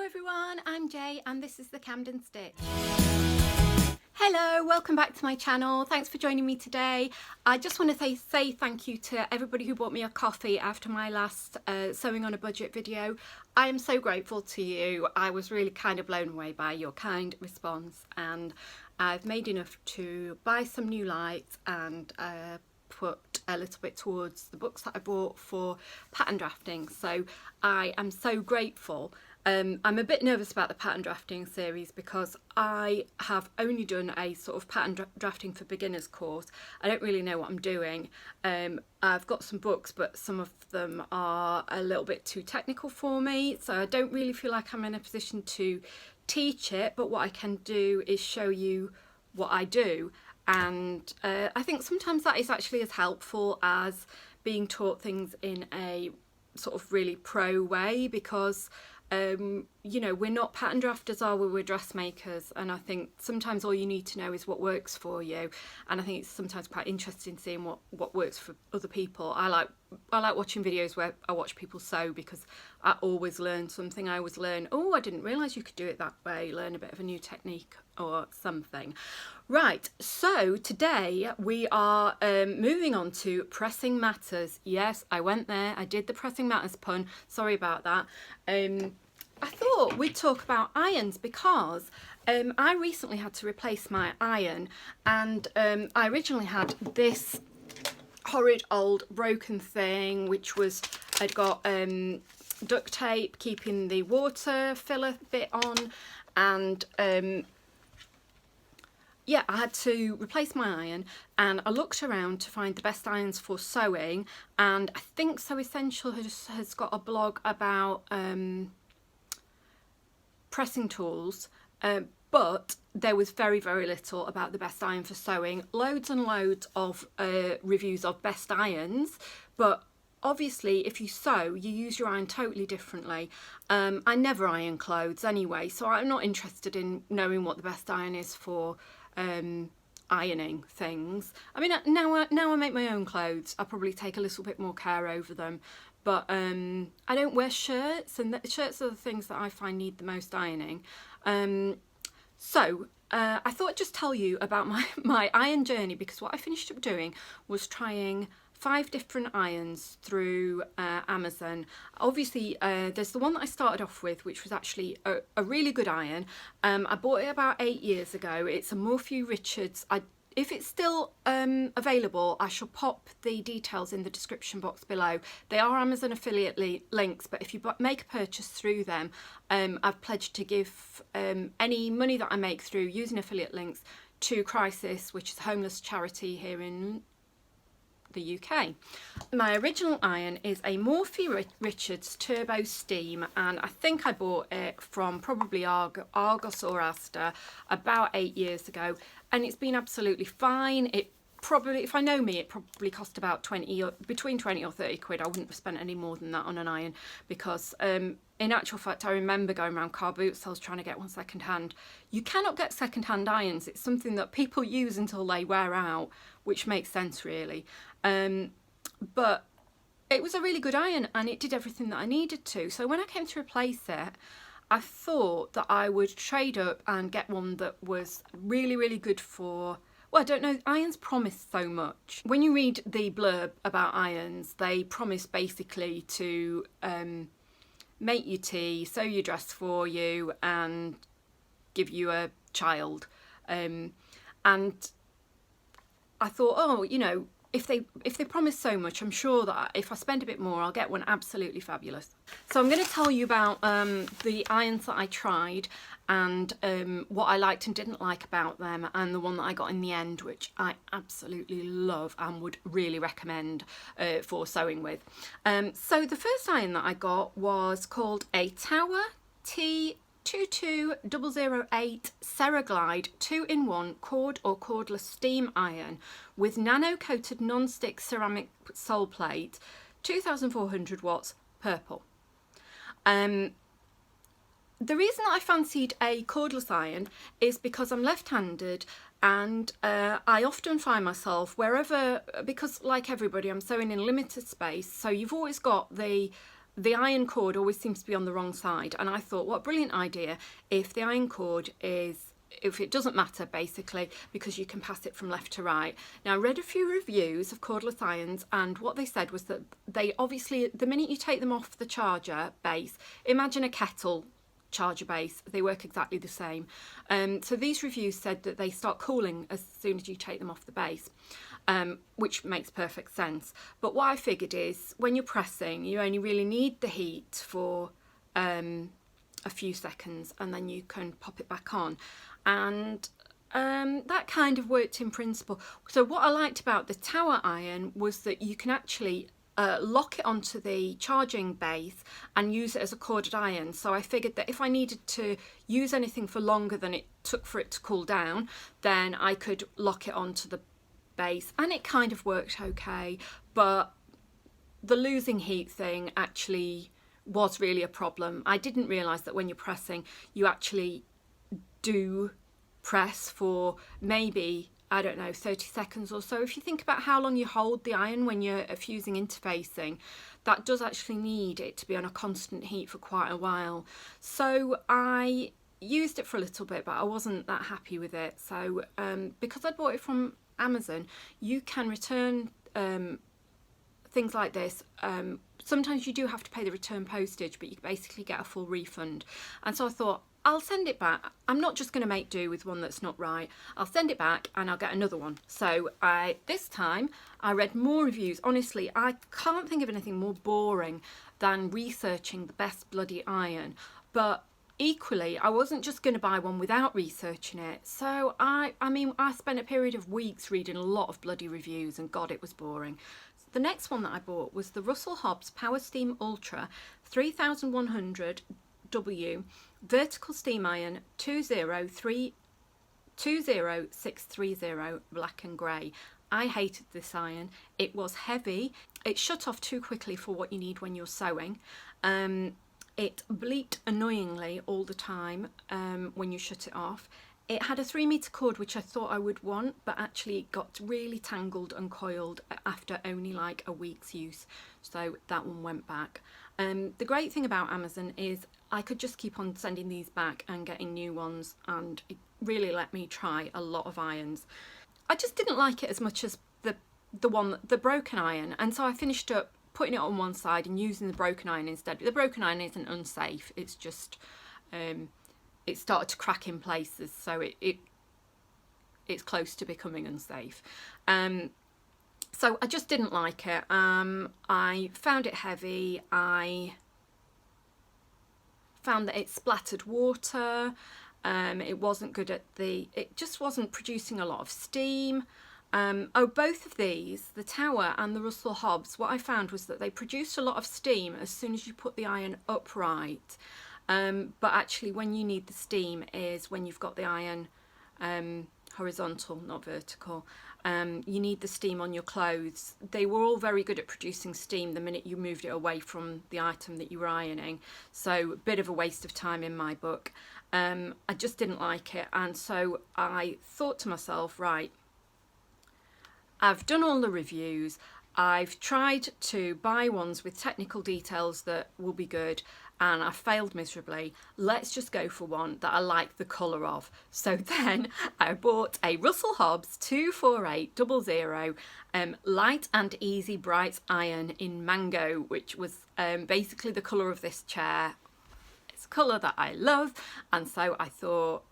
everyone, I'm Jay and this is the Camden Stitch. Hello, welcome back to my channel. Thanks for joining me today. I just want to say thank you to everybody who bought me a coffee after my last sewing on a budget video. I am so grateful to you. I was really kind of blown away by your kind response, and I've made enough to buy some new lights and put a little bit towards the books that I bought for pattern drafting. So I am so grateful. I'm a bit nervous about the pattern drafting series because I have only done a sort of pattern drafting for beginners course. I don't really know what I'm doing. I've got some books, but some of them are a little bit too technical for me, so I don't really feel like I'm in a position to teach it, but what I can do is show you what I do. And I think sometimes that is actually as helpful as being taught things in a sort of really pro way, because you know, we're not pattern drafters, are we? We're dressmakers, and I think sometimes all you need to know is what works for you. And I think it's sometimes quite interesting seeing what works for other people. I like watching videos where I watch people sew, because I always learn something. I always learn, oh, I didn't realise you could do it that way, learn a bit of a new technique or something. Right, so today we are moving on to pressing matters. Yes, I went there, I did the pressing matters pun, sorry about that. I thought we'd talk about irons because I recently had to replace my iron, and I originally had this horrid old broken thing which had got duct tape keeping the water filler bit on, and yeah, I had to replace my iron, and I looked around to find the best irons for sewing, and I think Sew Essential has got a blog about pressing tools, but there was very little about the best iron for sewing. Loads and loads of reviews of best irons, but obviously if you sew you use your iron totally differently. I never iron clothes anyway, so I'm not interested in knowing what the best iron is for ironing things. I mean, now I make my own clothes, I probably take a little bit more care over them, but I don't wear shirts, and shirts are the things that I find need the most ironing. So I thought I'd just tell you about my iron journey, because what I finished up doing was trying 5 different irons through Amazon. Obviously there's the one that I started off with, which was actually a really good iron. I bought it about 8 years ago. It's a Morphew Richards. If it's still available, I shall pop the details in the description box below. They are Amazon affiliate links, but if you make a purchase through them, I've pledged to give any money that I make through using affiliate links to Crisis, which is a homeless charity here in the UK. My original iron is a Morphew Richards Turbo Steam, and I think I bought it from probably Argos or Asda about 8 years ago, and it's been absolutely fine. It probably, if I know me, it probably cost about between 20 or 30 quid. I wouldn't have spent any more than that on an iron, because in actual fact I remember going around car boot sales trying to get one second hand. You cannot get second hand irons. It's something that people use until they wear out, which makes sense really. But it was a really good iron, and it did everything that I needed to. So when I came to replace it, I thought that I would trade up and get one that was really good for, well, I don't know, irons promise so much. When you read the blurb about irons, they promise basically to make your tea, sew your dress for you, and give you a child. And I thought, oh, you know, if they promise so much, I'm sure that if I spend a bit more, I'll get one absolutely fabulous. So I'm going to tell you about the irons that I tried, and what I liked and didn't like about them, and the one that I got in the end, which I absolutely love and would really recommend for sewing with. So the first iron that I got was called a Tower T22008 Ceraglide 2-in-1 cord or cordless steam iron with nano coated non-stick ceramic sole plate, 2400 watts, purple. The reason that I fancied a cordless iron is because I'm left-handed, and I often find myself wherever, because like everybody I'm sewing in limited space, so you've always got the the iron cord always seems to be on the wrong side, and I thought, what a brilliant idea if the iron cord is, if it doesn't matter basically, because you can pass it from left to right. Now I read a few reviews of cordless irons, and what they said was that they obviously, the minute you take them off the charger base, imagine a kettle charger base, they work exactly the same. So these reviews said that they start cooling as soon as you take them off the base. Which makes perfect sense. But what I figured is when you're pressing, you only really need the heat for a few seconds, and then you can pop it back on. And that kind of worked in principle. So what I liked about the tower iron was that you can actually lock it onto the charging base and use it as a corded iron. So I figured that if I needed to use anything for longer than it took for it to cool down, then I could lock it onto the base, and it kind of worked okay. But the losing heat thing actually was really a problem. I didn't realise that when you're pressing, you actually do press for maybe, I don't know, 30 seconds or so. If you think about how long you hold the iron when you're fusing interfacing, that does actually need it to be on a constant heat for quite a while. So I used it for a little bit, but I wasn't that happy with it. So because I bought it from Amazon, you can return things like this. Sometimes you do have to pay the return postage, but you basically get a full refund. And so I thought, I'll send it back. I'm not just going to make do with one that's not right. I'll send it back and I'll get another one. So this time I read more reviews. Honestly, I can't think of anything more boring than researching the best bloody iron. But equally, I wasn't just going to buy one without researching it. So I mean, I spent a period of weeks reading a lot of bloody reviews, and God, it was boring. The next one that I bought was the Russell Hobbs Power Steam Ultra 3100W Vertical Steam Iron 20630 black and grey. I hated this iron. It was heavy. It shut off too quickly for what you need when you're sewing. It bleeped annoyingly all the time when you shut it off. It had a 3-metre cord, which I thought I would want, but actually it got really tangled and coiled after only like a week's use. So that one went back. The great thing about Amazon is I could just keep on sending these back and getting new ones, and it really let me try a lot of irons. I just didn't like it as much as the broken iron, and so I finished up putting it on one side and using the broken iron instead. The broken iron isn't unsafe, it's just it started to crack in places, so it's close to becoming unsafe. So I just didn't like it. I found it heavy. I found that it splattered water. It wasn't good at it just wasn't producing a lot of steam. Both of these, the Tower and the Russell Hobbs, what I found was that they produced a lot of steam as soon as you put the iron upright. But actually when you need the steam is when you've got the iron horizontal, not vertical. You need the steam on your clothes. They were all very good at producing steam the minute you moved it away from the item that you were ironing. So a bit of a waste of time in my book. I just didn't like it, and so I thought to myself, right, I've done all the reviews, I've tried to buy ones with technical details that will be good, and I failed miserably. Let's just go for one that I like the colour of. So then I bought a Russell Hobbs 24800 light and easy bright iron in mango, which was basically the colour of this chair. It's a colour that I love, and so I thought,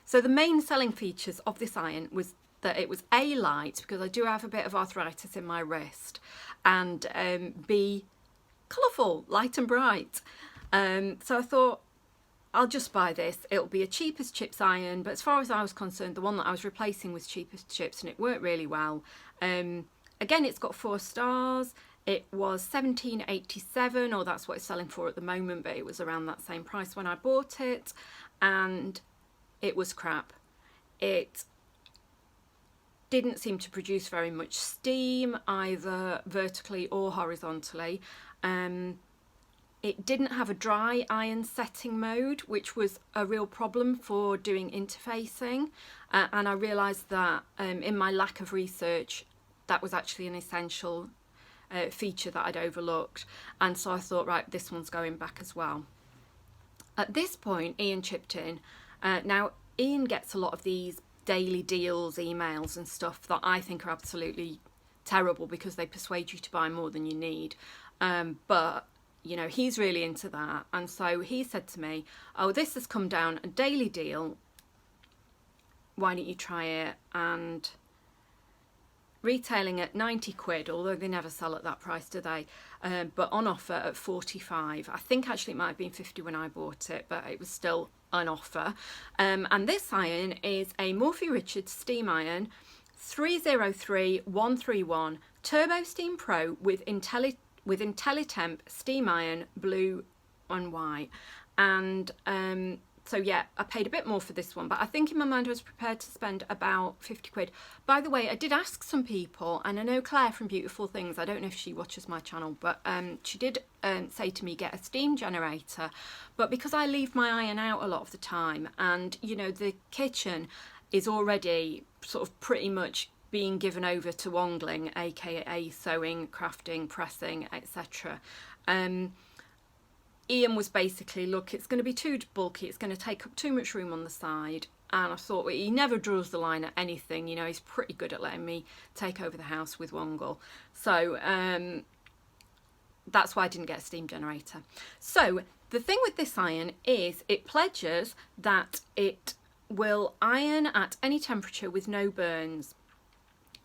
so the main selling features of this iron was that it was A, light, because I do have a bit of arthritis in my wrist, and B, colourful, light and bright. So I thought, I'll just buy this. It'll be a cheap as chips iron, but as far as I was concerned, the one that I was replacing was cheap as chips, and it worked really well. Again, it's got 4 stars. It was £17.87, or that's what it's selling for at the moment, but it was around that same price when I bought it, and it was crap. It didn't seem to produce very much steam, either vertically or horizontally. It didn't have a dry iron setting mode, which was a real problem for doing interfacing, and I realised that in my lack of research that was actually an essential feature that I'd overlooked, and so I thought, right, this one's going back as well. At this point, Ian chipped in. Now, Ian gets a lot of these daily deals emails and stuff that I think are absolutely terrible because they persuade you to buy more than you need. But, you know, he's really into that. And so he said to me, oh, this has come down a daily deal. Why don't you try it? And retailing at 90 quid, although they never sell at that price, do they? But on offer at 45. I think actually it might have been 50 when I bought it, but it was still on offer. And this iron is a Morphy Richards steam iron, 303131 Turbo Steam Pro with IntelliTemp steam iron, blue and white. And so yeah, I paid a bit more for this one, but I think in my mind I was prepared to spend about 50 quid. By the way, I did ask some people, and I know Claire from Beautiful Things, I don't know if she watches my channel, but she did say to me, get a steam generator. But because I leave my iron out a lot of the time, and you know, the kitchen is already sort of pretty much being given over to wongling, aka sewing, crafting, pressing, etc. Ian was basically, look, it's going to be too bulky, it's going to take up too much room on the side. And I thought, well, he never draws the line at anything, you know, he's pretty good at letting me take over the house with Wongle. So that's why I didn't get a steam generator. So the thing with this iron is it pledges that it will iron at any temperature with no burns.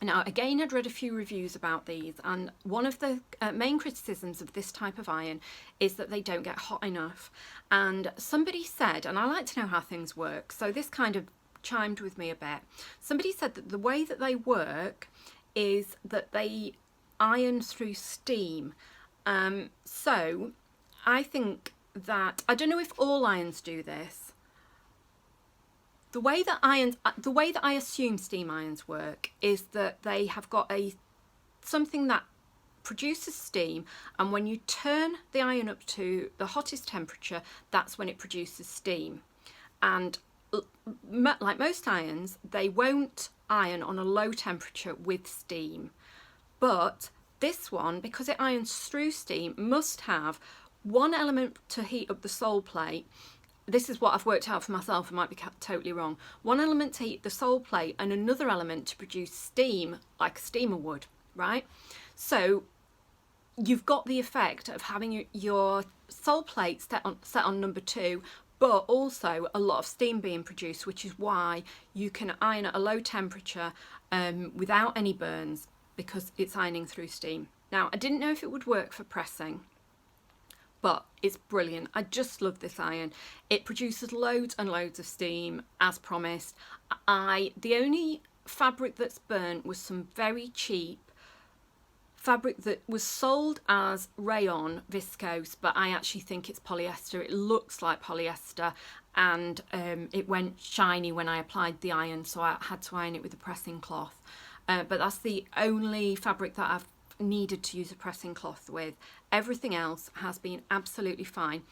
Now, again, I'd read a few reviews about these, and one of the main criticisms of this type of iron is that they don't get hot enough. And somebody said, and I like to know how things work, so this kind of chimed with me a bit. Somebody said that the way that they work is that they iron through steam. So I think that, I don't know if all irons do this. The way that I assume steam irons work is that they have got something that produces steam, and when you turn the iron up to the hottest temperature, that's when it produces steam. And like most irons, they won't iron on a low temperature with steam. But this one, because it irons through steam, must have one element to heat up the sole plate. This is what I've worked out for myself, I might be totally wrong. One element to heat the sole plate and another element to produce steam, like a steamer would, right? So you've got the effect of having your sole plate set on number 2, but also a lot of steam being produced, which is why you can iron at a low temperature without any burns, because it's ironing through steam. Now, I didn't know if it would work for pressing, but it's brilliant. I just love this iron. It produces loads and loads of steam, as promised. The only fabric that's burnt was some very cheap fabric that was sold as rayon viscose, but I actually think it's polyester. It looks like polyester, and it went shiny when I applied the iron, so I had to iron it with a pressing cloth. But that's the only fabric that I've needed to use a pressing cloth with. Everything else has been absolutely fine.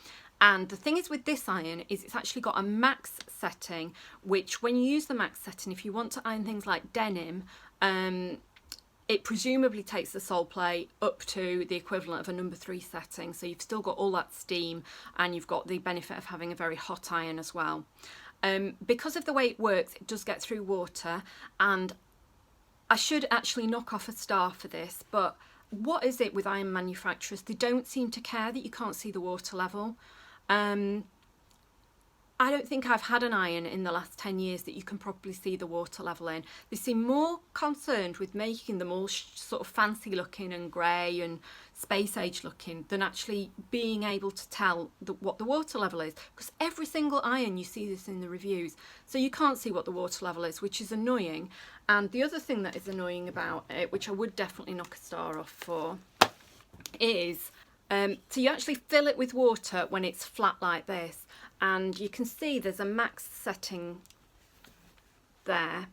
And the thing is with this iron is it's actually got a max setting, which when you use the max setting, if you want to iron things like denim, it presumably takes the sole plate up to the equivalent of a number 3 setting, so you've still got all that steam and you've got the benefit of having a very hot iron as well. Because of the way it works, it does get through water, and I should actually knock off a star for this, but what is it with iron manufacturers? They don't seem to care that you can't see the water level. I don't think I've had an iron in the last 10 years that you can probably see the water level in. They seem more concerned with making them all sort of fancy looking and grey and space age looking than actually being able to tell what the water level is. Because every single iron, you see this in the reviews, so you can't see what the water level is, which is annoying. And the other thing that is annoying about it, which I would definitely knock a star off for, is so you actually fill it with water when it's flat like this, and you can see there's a max setting there,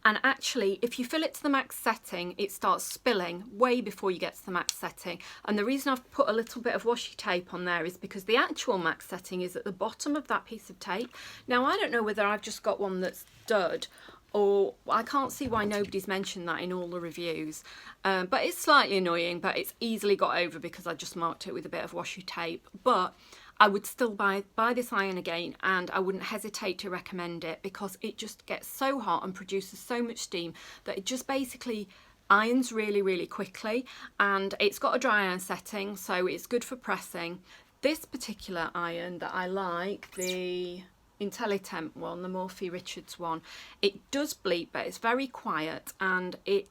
and actually if you fill it to the max setting, it starts spilling way before you get to the max setting. And the reason I've put a little bit of washi tape on there is because the actual max setting is at the bottom of that piece of tape. Now, I don't know whether I've just got one that's dud or I can't see why nobody's mentioned that in all the reviews. But it's slightly annoying, but it's easily got over because I just marked it with a bit of washi tape. But I would still buy this iron again, and I wouldn't hesitate to recommend it because it just gets so hot and produces so much steam that it just basically irons really quickly, and it's got a dry iron setting, so it's good for pressing. This particular iron that I like, the IntelliTemp one, the Morphy Richards one, it does bleep, but it's very quiet, and it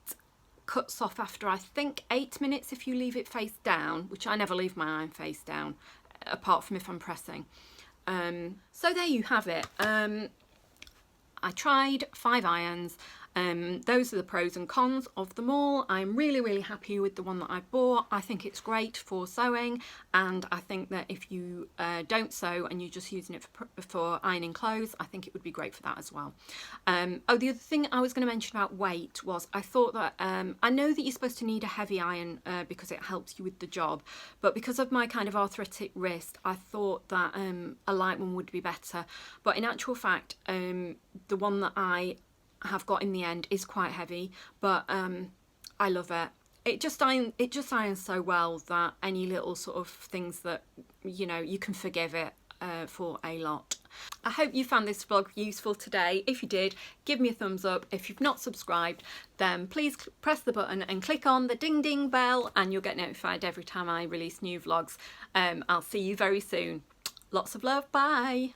cuts off after I think 8 minutes if you leave it face down, which I never leave my iron face down apart from if I'm pressing. So there you have it. I tried 5 irons. Those are the pros and cons of them all. I'm really happy with the one that I bought. I think it's great for sewing, and I think that if you don't sew and you're just using it for ironing clothes, I think it would be great for that as well. The other thing I was going to mention about weight was I thought that I know that you're supposed to need a heavy iron because it helps you with the job, but because of my kind of arthritic wrist, I thought that a light one would be better. But in actual fact, the one that I have got in the end is quite heavy, but I love it. It just irons so well that any little sort of things that, you know, you can forgive it for a lot. I hope you found this vlog useful today. If you did, give me a thumbs up. If you've not subscribed, then please press the button and click on the ding bell, and you'll get notified every time I release new vlogs. I'll see you very soon. Lots of love. Bye.